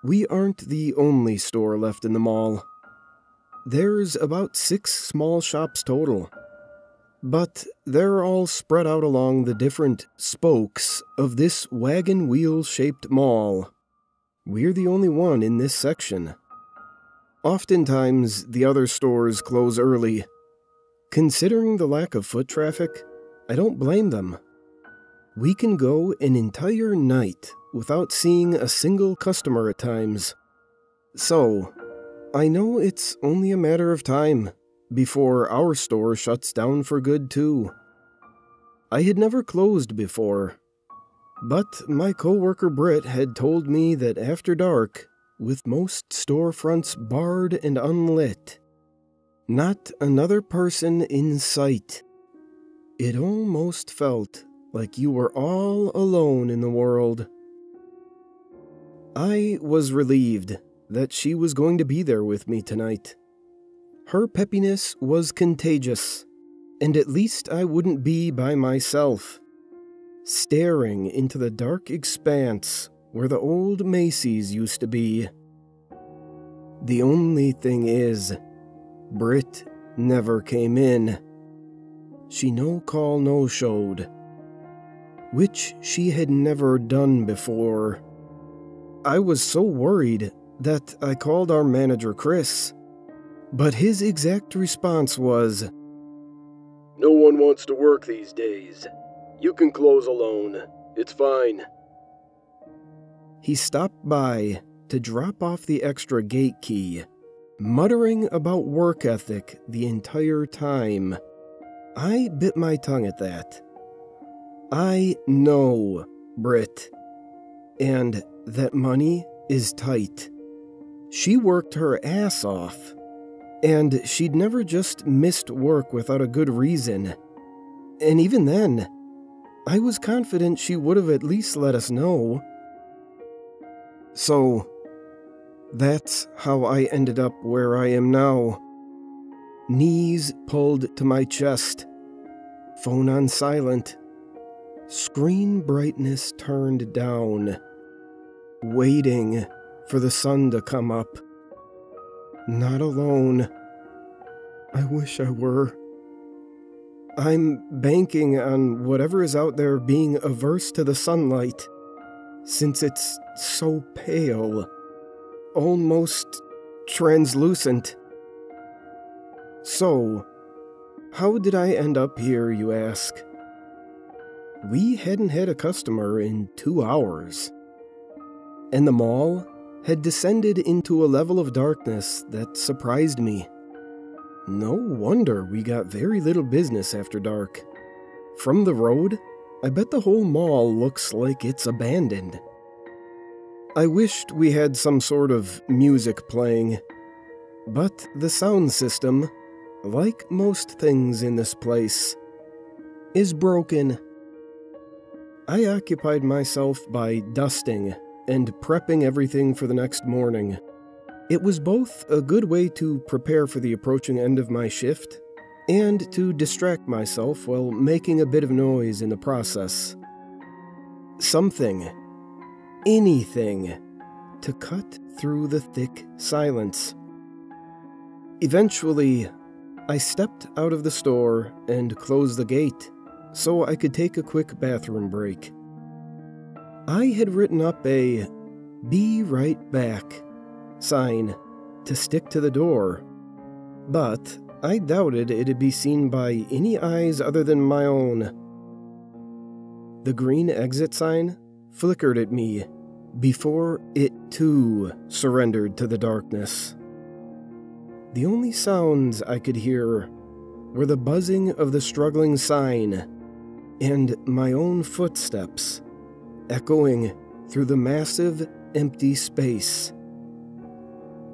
We aren't the only store left in the mall. There's about 6 small shops total, but they're all spread out along the different spokes of this wagon wheel-shaped mall. We're the only one in this section. Oftentimes, the other stores close early. Considering the lack of foot traffic, I don't blame them. We can go an entire night without seeing a single customer at times. So, I know it's only a matter of time before our store shuts down for good too. I had never closed before, but my coworker Britt had told me that after dark, with most storefronts barred and unlit, not another person in sight, it almost felt like you were all alone in the world. I was relieved that she was going to be there with me tonight. Her peppiness was contagious, and at least I wouldn't be by myself, staring into the dark expanse where the old Macy's used to be. The only thing is, Britt never came in. She no-call no-showed, which she had never done before. I was so worried that I called our manager Chris, but his exact response was, "No one wants to work these days. You can close alone. It's fine." He stopped by to drop off the extra gate key, muttering about work ethic the entire time. I bit my tongue at that. I know Britt, and that money is tight. She worked her ass off, and she'd never just missed work without a good reason. And even then, I was confident she would have at least let us know. So, that's how I ended up where I am now. Knees pulled to my chest, phone on silent, screen brightness turned down, waiting for the sun to come up. Not alone. I wish I were. I'm banking on whatever is out there being averse to the sunlight, since it's so pale, almost translucent. So, how did I end up here, you ask? We hadn't had a customer in 2 hours, and the mall had descended into a level of darkness that surprised me. No wonder we got very little business after dark. From the road, I bet the whole mall looks like it's abandoned. I wished we had some sort of music playing, but the sound system, like most things in this place, is broken. I occupied myself by dusting and prepping everything for the next morning. It was both a good way to prepare for the approaching end of my shift and to distract myself while making a bit of noise in the process. Something, anything, to cut through the thick silence. Eventually, I stepped out of the store and closed the gate so I could take a quick bathroom break. I had written up a "Be right back" sign to stick to the door, but I doubted it'd be seen by any eyes other than my own. The green exit sign flickered at me before it too surrendered to the darkness. The only sounds I could hear were the buzzing of the struggling sign and my own footsteps echoing through the massive, empty space.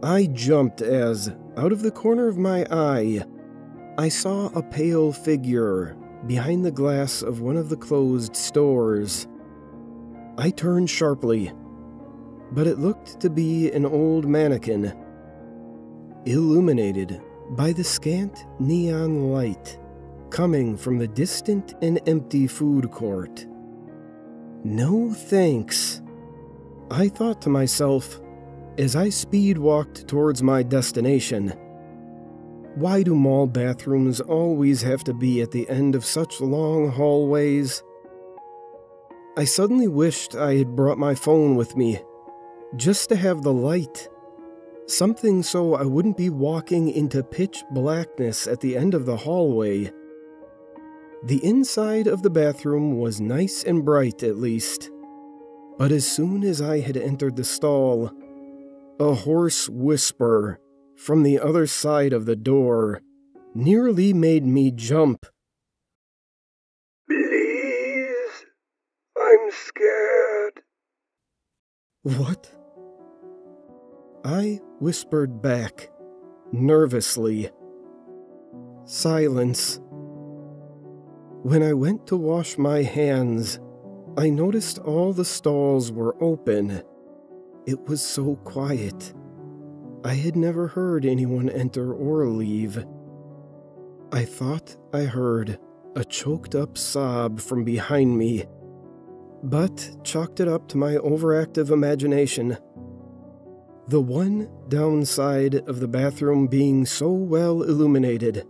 I jumped as, out of the corner of my eye, I saw a pale figure behind the glass of one of the closed stores. I turned sharply, but it looked to be an old mannequin, illuminated by the scant neon light coming from the distant and empty food court. No thanks, I thought to myself, as I speed walked towards my destination. Why do mall bathrooms always have to be at the end of such long hallways? I suddenly wished I had brought my phone with me, just to have the light. Something so I wouldn't be walking into pitch blackness at the end of the hallway. The inside of the bathroom was nice and bright, at least. But as soon as I had entered the stall, a hoarse whisper from the other side of the door nearly made me jump. Please, I'm scared. What? I whispered back, nervously. Silence. When I went to wash my hands, I noticed all the stalls were open. It was so quiet. I had never heard anyone enter or leave. I thought I heard a choked-up sob from behind me, but chalked it up to my overactive imagination. The one downside of the bathroom being so well illuminated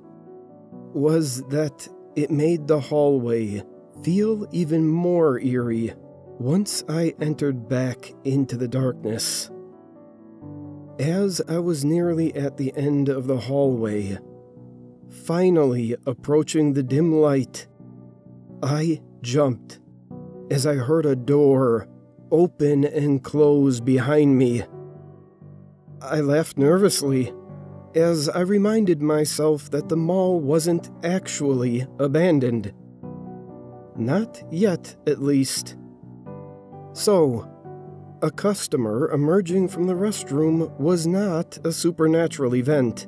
was that it made the hallway feel even more eerie once I entered back into the darkness. As I was nearly at the end of the hallway, finally approaching the dim light, I jumped as I heard a door open and close behind me. I laughed nervously as I reminded myself that the mall wasn't actually abandoned. Not yet, at least. So, a customer emerging from the restroom was not a supernatural event.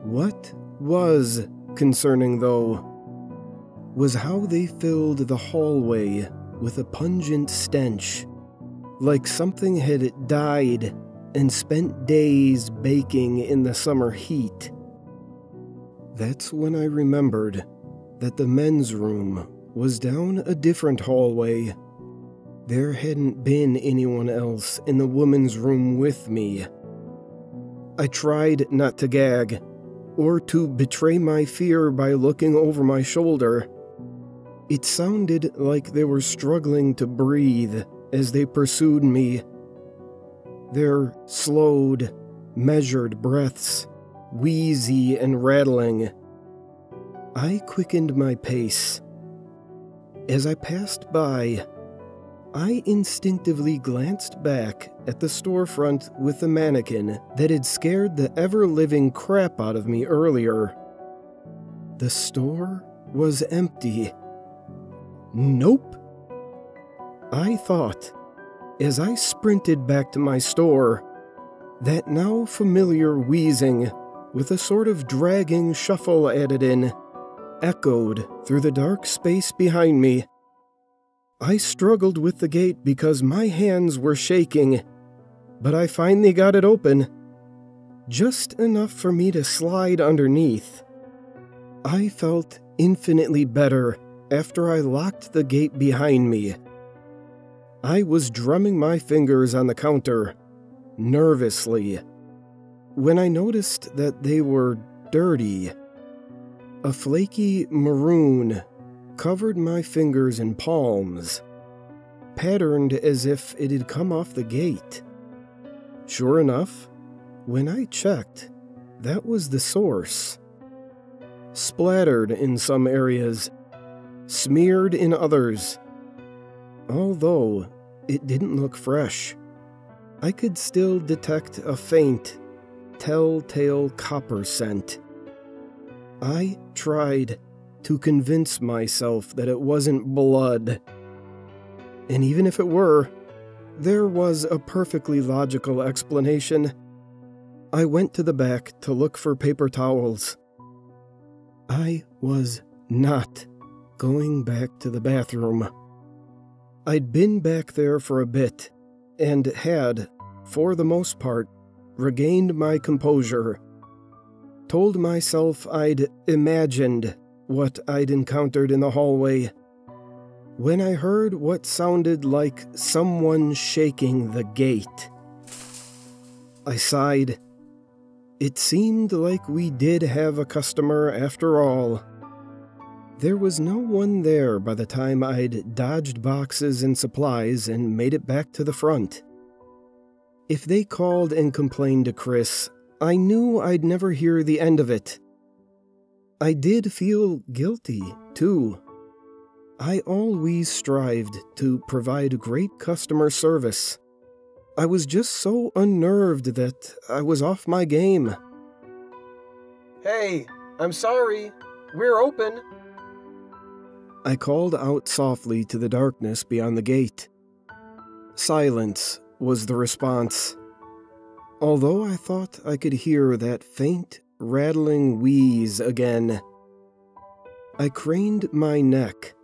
What was concerning, though, was how they filled the hallway with a pungent stench, like something had died and spent days baking in the summer heat. That's when I remembered that the men's room was down a different hallway. There hadn't been anyone else in the women's room with me. I tried not to gag, or to betray my fear by looking over my shoulder. It sounded like they were struggling to breathe as they pursued me. Their slowed, measured breaths, wheezy and rattling. I quickened my pace. As I passed by, I instinctively glanced back at the storefront with the mannequin that had scared the ever-living crap out of me earlier. The store was empty. Nope, I thought, as I sprinted back to my store, that now familiar wheezing, with a sort of dragging shuffle added in, echoed through the dark space behind me. I struggled with the gate because my hands were shaking, but I finally got it open, just enough for me to slide underneath. I felt infinitely better after I locked the gate behind me. I was drumming my fingers on the counter, nervously, when I noticed that they were dirty. A flaky maroon covered my fingers and palms, patterned as if it had come off the gate. Sure enough, when I checked, that was the source. Splattered in some areas, smeared in others. Although it didn't look fresh, I could still detect a faint, telltale copper scent. I tried to convince myself that it wasn't blood. And even if it were, there was a perfectly logical explanation. I went to the back to look for paper towels. I was not going back to the bathroom. I'd been back there for a bit, and had, for the most part, regained my composure. Told myself I'd imagined what I'd encountered in the hallway, when I heard what sounded like someone shaking the gate. I sighed. It seemed like we did have a customer after all. There was no one there by the time I'd dodged boxes and supplies and made it back to the front. If they called and complained to Chris, I knew I'd never hear the end of it. I did feel guilty, too. I always strived to provide great customer service. I was just so unnerved that I was off my game. "Hey, I'm sorry. We're open." I called out softly to the darkness beyond the gate. Silence was the response. Although I thought I could hear that faint, rattling wheeze again. I craned my neck,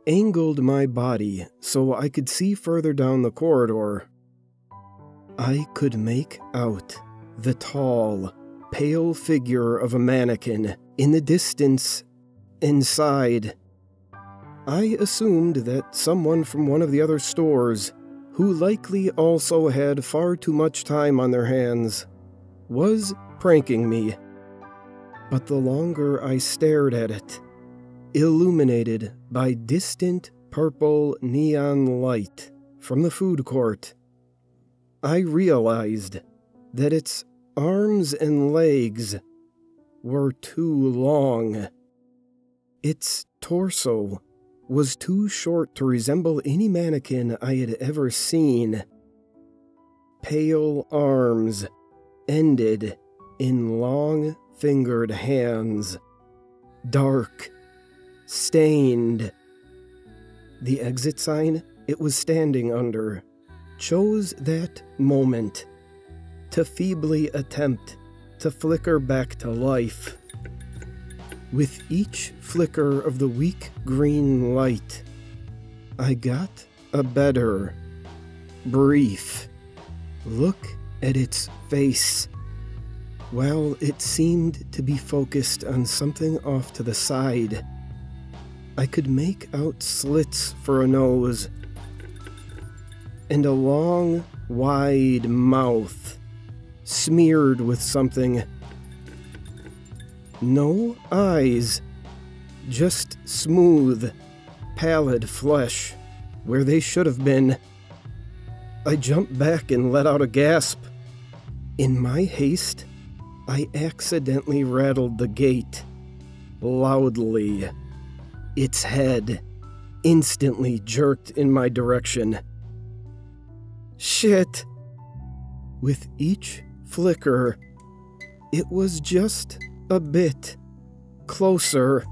angled my body so I could see further down the corridor. I could make out the tall, pale figure of a mannequin in the distance, inside. I assumed that someone from one of the other stores, who likely also had far too much time on their hands, was pranking me. But the longer I stared at it, illuminated by distant purple neon light from the food court, I realized that its arms and legs were too long. Its torso was too short to resemble any mannequin I had ever seen. Pale arms ended in long-fingered hands, dark, stained. The exit sign it was standing under chose that moment to feebly attempt to flicker back to life. With each flicker of the weak green light, I got a better, brief look at its face. While it seemed to be focused on something off to the side, I could make out slits for a nose and a long, wide mouth smeared with something. No eyes, just smooth, pallid flesh where they should have been. I jumped back and let out a gasp. In my haste, I accidentally rattled the gate loudly. Its head instantly jerked in my direction. Shit! With each flicker, it was just a bit closer.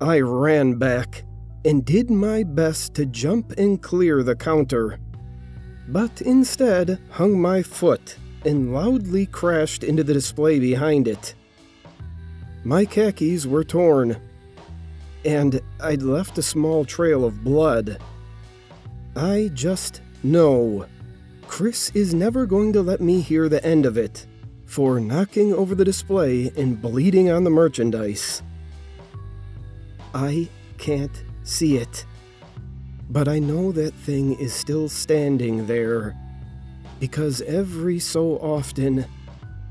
I ran back and did my best to jump and clear the counter, but instead hung my foot and loudly crashed into the display behind it. My khakis were torn, and I'd left a small trail of blood. I just know Chris is never going to let me hear the end of it for knocking over the display and bleeding on the merchandise. I can't see it, but I know that thing is still standing there, because every so often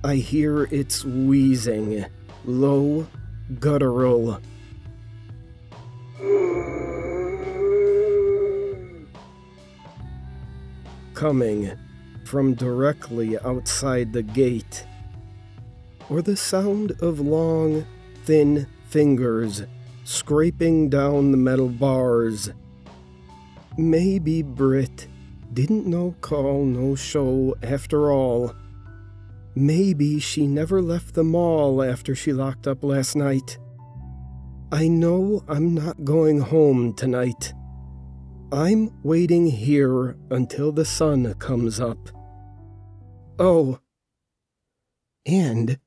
I hear its wheezing, low, guttural. Coming from directly outside the gate, or the sound of long, thin fingers scraping down the metal bars. Maybe Britt didn't no call, no show after all. Maybe she never left the mall after she locked up last night. I know I'm not going home tonight. I'm waiting here until the sun comes up. Oh, and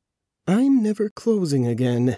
I'm never closing again.